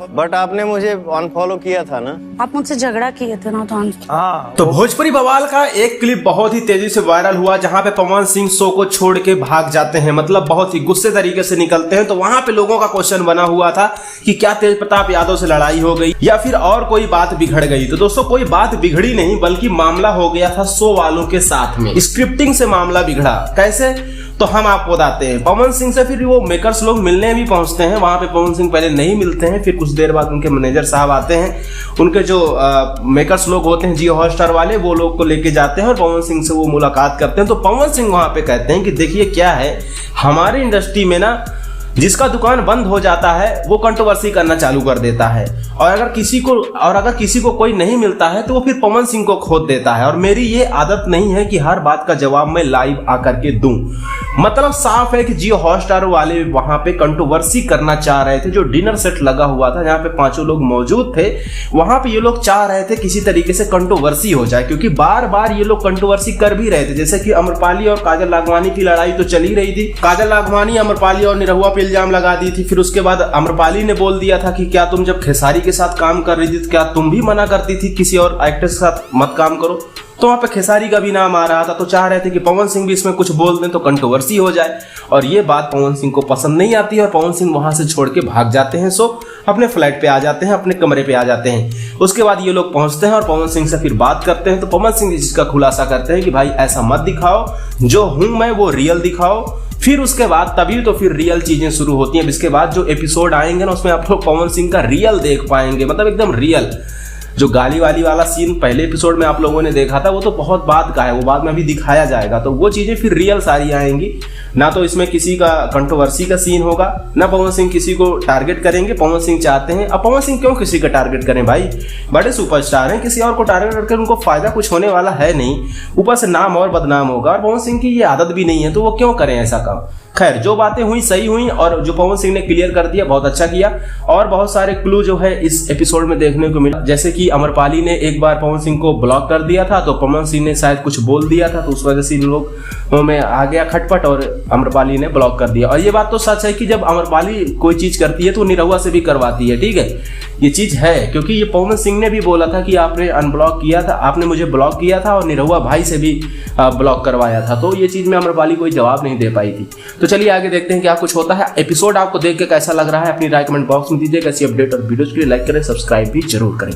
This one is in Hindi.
बट आपने मुझे अनफॉलो किया था ना। आप मुझसे झगड़ा किए थे ना, तो हाँ। तो भोजपुरी बवाल का एक क्लिप बहुत ही तेजी से वायरल हुआ जहां पे पवन सिंह शो को छोड़ के भाग जाते हैं, मतलब बहुत ही गुस्से तरीके से निकलते हैं। तो वहां पे लोगों का क्वेश्चन बना हुआ था कि क्या तेज प्रताप यादव से लड़ाई हो गई या फिर और कोई बात बिगड़ गई। तो दोस्तों कोई बात बिगड़ी नहीं, बल्कि मामला हो गया था शो वालों के साथ में। स्क्रिप्टिंग से मामला बिगड़ा। कैसे, तो हम आपको बताते हैं। पवन सिंह से फिर वो मेकर्स लोग मिलने भी पहुंचते हैं। वहां पे पवन सिंह पहले नहीं मिलते हैं, फिर कुछ देर बाद उनके मैनेजर साहब आते हैं। उनके जो मेकर्स लोग होते हैं जियो हॉटस्टार वाले, वो लोग को लेके जाते हैं और पवन सिंह से वो मुलाकात करते हैं। तो पवन सिंह वहां पे कहते हैं कि देखिए क्या है, हमारे इंडस्ट्री में ना जिसका दुकान बंद हो जाता है वो कंट्रोवर्सी करना चालू कर देता है, और अगर किसी को कोई नहीं मिलता है तो वो फिर पवन सिंह को खोद देता है। और मेरी ये आदत नहीं है कि हर बात का जवाब मैं लाइव आकर के दूं। मतलब साफ है कि जियो हॉटस्टार वाले वहां पे कंट्रोवर्सी करना चाह रहे थे। जो डिनर सेट लगा हुआ था जहां पे 5 लोग मौजूद थे, वहां पे ये लोग चाह रहे थे किसी तरीके से कंट्रोवर्सी हो जाए, क्योंकि बार बार ये लोग कंट्रोवर्सी कर भी रहे थे। जैसे कि अमरपाली और काजल लाखवानी की लड़ाई तो चली रही थी। काजल लाखवानी अमरपाली और निरहुआ इल्जाम लगा दी थी। फिर उसके बाद अमरपाली ने बोल दिया था कि क्या तुम जब खेसारी के साथ काम कर रही थी तो क्या तुम भी मना करती थी किसी और एक्टर के साथ मत काम करो। तो वहां पे खेसारी का भी नाम आ रहा था। तो चाह रहे थे कि पवन सिंह भी इसमें कुछ बोल दें तो कंट्रोवर्सी हो जाए, और ये बात पवन सिंह को पसंद नहीं आती है और पवन सिंह वहां से छोड़ के भाग जाते हैं। सो अपने फ्लैट पे आ जाते हैं, अपने कमरे पे आ जाते हैं। उसके बाद ये लोग पहुंचते हैं और पवन सिंह से फिर बात करते हैं। तो पवन सिंह इसका खुलासा करते हैं कि भाई ऐसा मत दिखाओ, जो हूं मैं वो रियल दिखाओ। फिर उसके बाद तभी तो फिर रियल चीजें शुरू होती हैं। इसके बाद जो एपिसोड आएंगे ना, उसमें आप लोग पवन सिंह का रियल देख पाएंगे, मतलब एकदम रियल। जो गाली वाला सीन पहले एपिसोड में आप लोगों ने देखा था, वो तो बहुत बाद का है, वो बाद में अभी दिखाया जाएगा। तो वो चीजें फिर रियल सारी आएंगी। ना तो इसमें किसी का कंट्रोवर्सी का सीन होगा, ना पवन सिंह किसी को टारगेट करेंगे। पवन सिंह चाहते हैं, अब पवन सिंह क्यों किसी का टारगेट करें भाई, बड़े सुपरस्टार हैं, किसी और को टारगेट करके उनको फायदा कुछ होने वाला है नहीं, ऊपर से नाम और बदनाम होगा। और पवन सिंह की ये आदत भी नहीं है, तो वो क्यों करें ऐसा काम। खैर, जो बातें हुई सही हुई, और जो पवन सिंह ने क्लियर कर दिया, बहुत अच्छा किया। और बहुत सारे क्लू जो है इस एपिसोड में देखने को मिला। जैसे कि अमरपाली ने एक बार पवन सिंह को ब्लॉक कर दिया था, तो पवन सिंह ने शायद कुछ बोल दिया था, तो उस वजह से इन लोग में आ गया खटपट और अमरपाली ने ब्लॉक कर दिया। और ये बात तो सच है कि जब अमरपाली कोई चीज करती है तो निरहुआ से भी करवाती है, ठीक है, ये चीज है। क्योंकि ये पवन सिंह ने भी बोला था कि आपने अनब्लॉक किया था, आपने मुझे ब्लॉक किया था, और निरहुआ भाई से भी ब्लॉक करवाया था। तो ये चीज में अमरपाली कोई जवाब नहीं दे पाई थी। तो चलिए आगे देखते हैं क्या कुछ होता है। एपिसोड आपको देख के कैसा लग रहा है, अपनी राय कमेंट बॉक्स में दीजिएगा। ऐसी अपडेट और वीडियोज के लिए लाइक करें, सब्सक्राइब भी जरूर करें।